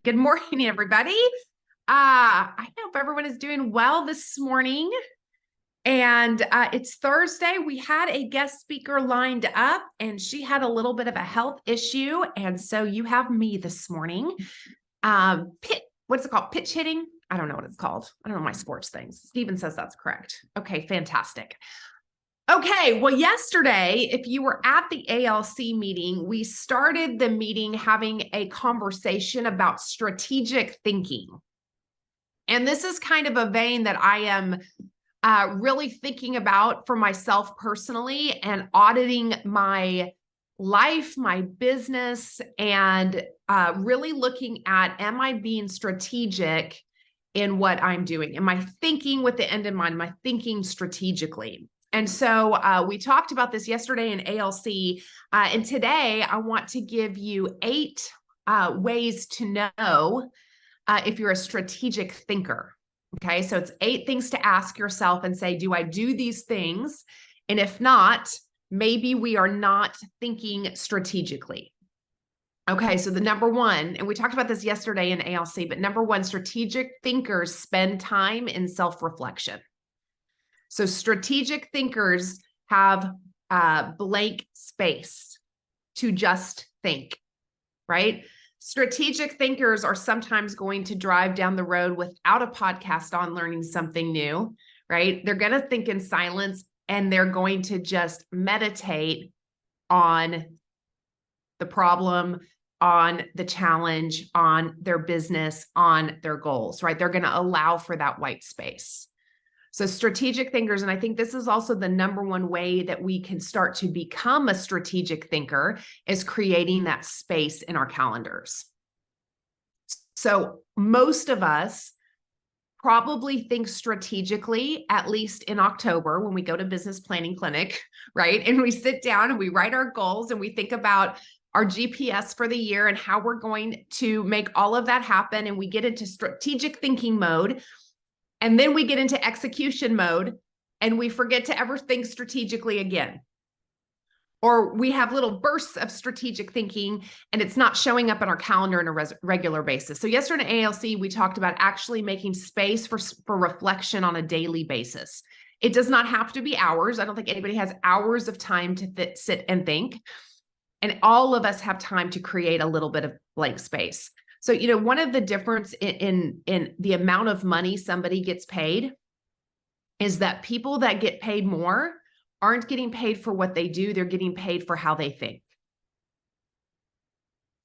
Good morning, everybody. I hope everyone is doing well this morning. And it's Thursday. We had a guest speaker lined up, and she had a little bit of a health issue. And so you have me this morning. What's it called? Pitch hitting? I don't know what it's called. I don't know my sports things. Steven says that's correct. Okay, fantastic. Okay, well, yesterday, if you were at the ALC meeting, we started the meeting having a conversation about strategic thinking. And this is kind of a vein that I am really thinking about for myself personally and auditing my life, my business, and really looking at, am I being strategic in what I'm doing? Am I thinking with the end in mind? Am I thinking strategically? And so we talked about this yesterday in ALC. And today I want to give you 8 ways to know if you're a strategic thinker. Okay, so it's 8 things to ask yourself and say, do I do these things? And if not, maybe we are not thinking strategically. Okay, so the number one, and we talked about this yesterday in ALC, but number one, strategic thinkers spend time in self-reflection. So strategic thinkers have blank space to just think, right? Strategic thinkers are sometimes going to drive down the road without a podcast on learning something new, right? They're going to think in silence and they're going to just meditate on the problem, on the challenge, on their business, on their goals, right? They're going to allow for that white space. So strategic thinkers, and I think this is also the number one way that we can start to become a strategic thinker, is creating that space in our calendars. So most of us probably think strategically, at least in October when we go to business planning clinic, right? And we sit down and we write our goals and we think about our GPS for the year and how we're going to make all of that happen. And we get into strategic thinking mode. And then we get into execution mode and we forget to ever think strategically again. Or we have little bursts of strategic thinking and it's not showing up in our calendar on a regular basis. So yesterday in ALC, we talked about actually making space for reflection on a daily basis. It does not have to be hours. I don't think anybody has hours of time to sit and think. And all of us have time to create a little bit of blank space. So, one of the difference in the amount of money somebody gets paid is that people that get paid more aren't getting paid for what they do. They're getting paid for how they think.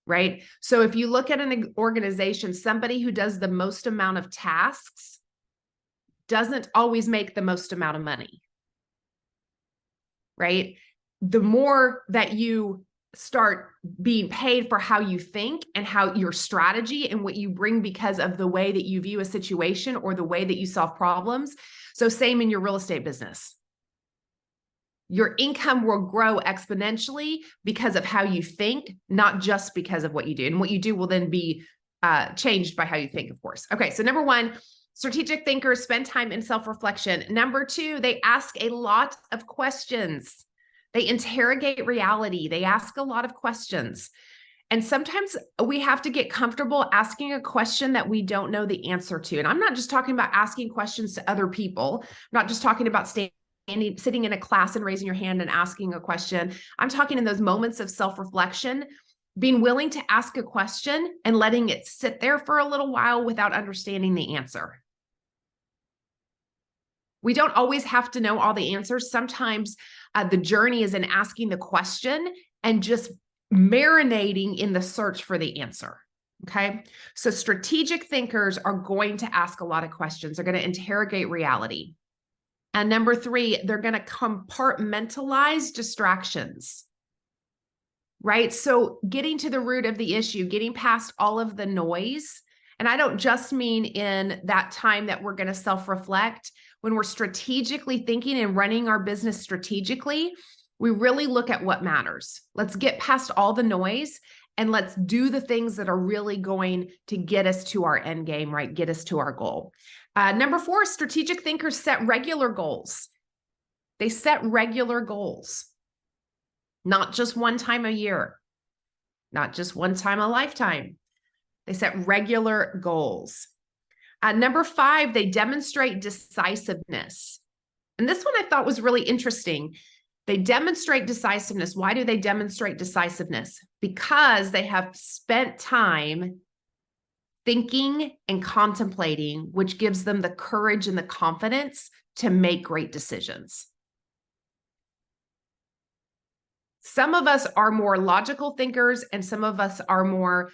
Right? So if you look at an organization, somebody who does the most amount of tasks doesn't always make the most amount of money. Right? The more that you start being paid for how you think and how your strategy and what you bring because of the way that you view a situation or the way that you solve problems. So same in your real estate business. Your income will grow exponentially because of how you think, not just because of what you do. And what you do will then be changed by how you think, of course. Okay, so number one, strategic thinkers spend time in self-reflection. Number two, they ask a lot of questions. They interrogate reality. They ask a lot of questions. And sometimes we have to get comfortable asking a question that we don't know the answer to. And I'm not just talking about asking questions to other people. I'm not just talking about sitting in a class and raising your hand and asking a question. I'm talking in those moments of self-reflection, being willing to ask a question and letting it sit there for a little while without understanding the answer. We don't always have to know all the answers. Sometimes the journey is in asking the question and just marinating in the search for the answer. Okay. So strategic thinkers are going to ask a lot of questions. They're going to interrogate reality. And number three, they're going to compartmentalize distractions. Right. So getting to the root of the issue, getting past all of the noise. And I don't just mean in that time that we're going to self-reflect. When we're strategically thinking and running our business strategically, we really look at what matters. Let's get past all the noise and let's do the things that are really going to get us to our end game, right? Get us to our goal. Number four, strategic thinkers set regular goals. They set regular goals, not just one time a year, not just one time a lifetime. They set regular goals. Number 5, they demonstrate decisiveness. And this one I thought was really interesting. They demonstrate decisiveness. Why do they demonstrate decisiveness? Because they have spent time thinking and contemplating, which gives them the courage and the confidence to make great decisions. Some of us are more logical thinkers, and some of us are more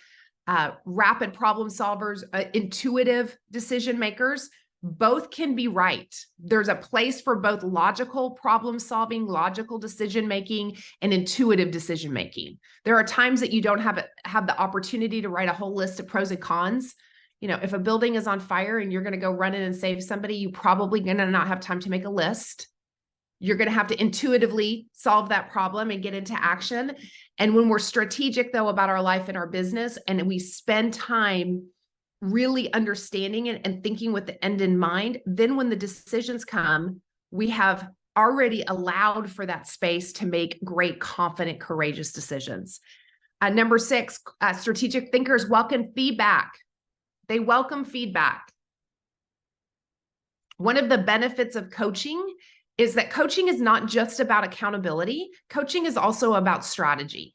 rapid problem solvers, intuitive decision makers. Both can be right. There's a place for both logical problem solving, logical decision making, and intuitive decision making. There are times that you don't have the opportunity to write a whole list of pros and cons. You know, if a building is on fire and you're going to go run in and save somebody, you probably going to not have time to make a list. You're going to have to intuitively solve that problem and get into action. And when we're strategic, though, about our life and our business, and we spend time really understanding it and thinking with the end in mind, then when the decisions come, we have already allowed for that space to make great, confident, courageous decisions. Number 6, strategic thinkers welcome feedback. They welcome feedback. One of the benefits of coaching is that coaching is not just about accountability. Coaching is also about strategy.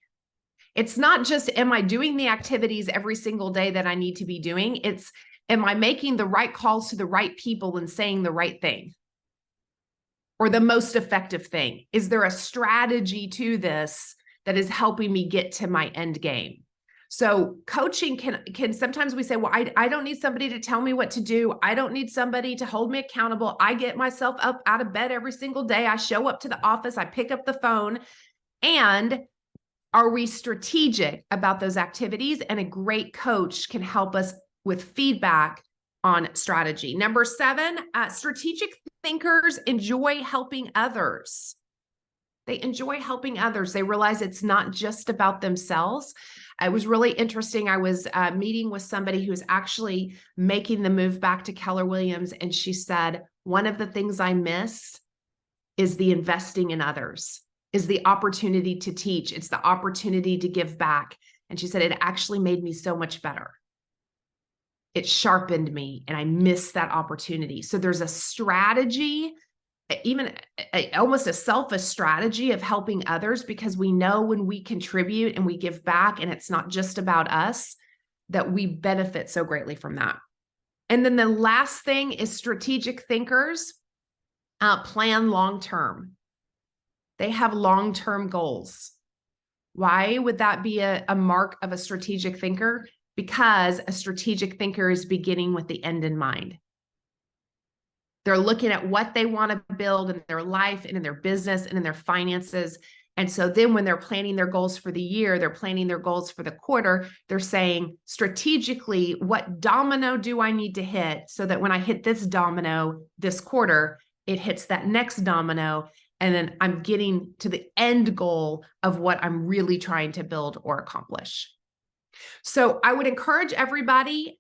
It's not just, am I doing the activities every single day that I need to be doing? It's, am I making the right calls to the right people and saying the right thing? Or the most effective thing? Is there a strategy to this that is helping me get to my end game? So coaching can sometimes we say, well, I don't need somebody to tell me what to do. I don't need somebody to hold me accountable. I get myself up out of bed every single day. I show up to the office. I pick up the phone. And are we strategic about those activities? And a great coach can help us with feedback on strategy. Number 7, strategic thinkers enjoy helping others. They enjoy helping others. They realize it's not just about themselves. It was really interesting. I was meeting with somebody who's actually making the move back to Keller Williams, and she said, one of the things I miss is the investing in others, is the opportunity to teach. It's the opportunity to give back. And she said, it actually made me so much better. It sharpened me, and I missed that opportunity. So there's a strategy, even almost a selfish strategy of helping others, because we know when we contribute and we give back and it's not just about us, that we benefit so greatly from that. And then the last thing is strategic thinkers plan long-term. They have long-term goals. Why would that be a mark of a strategic thinker? Because a strategic thinker is beginning with the end in mind. They're looking at what they want to build in their life and in their business and in their finances. And so then when they're planning their goals for the year, they're planning their goals for the quarter, they're saying strategically, what domino do I need to hit so that when I hit this domino this quarter, it hits that next domino, and then I'm getting to the end goal of what I'm really trying to build or accomplish. So I would encourage everybody,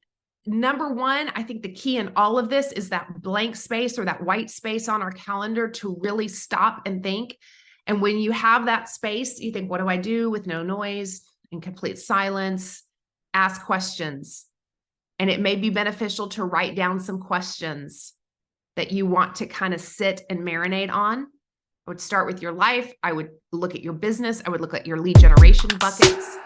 number 1, I think the key in all of this is that blank space or that white space on our calendar to really stop and think. And when you have that space, you think, what do I do with no noise and complete silence? Ask questions. And it may be beneficial to write down some questions that you want to kind of sit and marinate on. I would start with your life. I would look at your business. I would look at your lead generation buckets.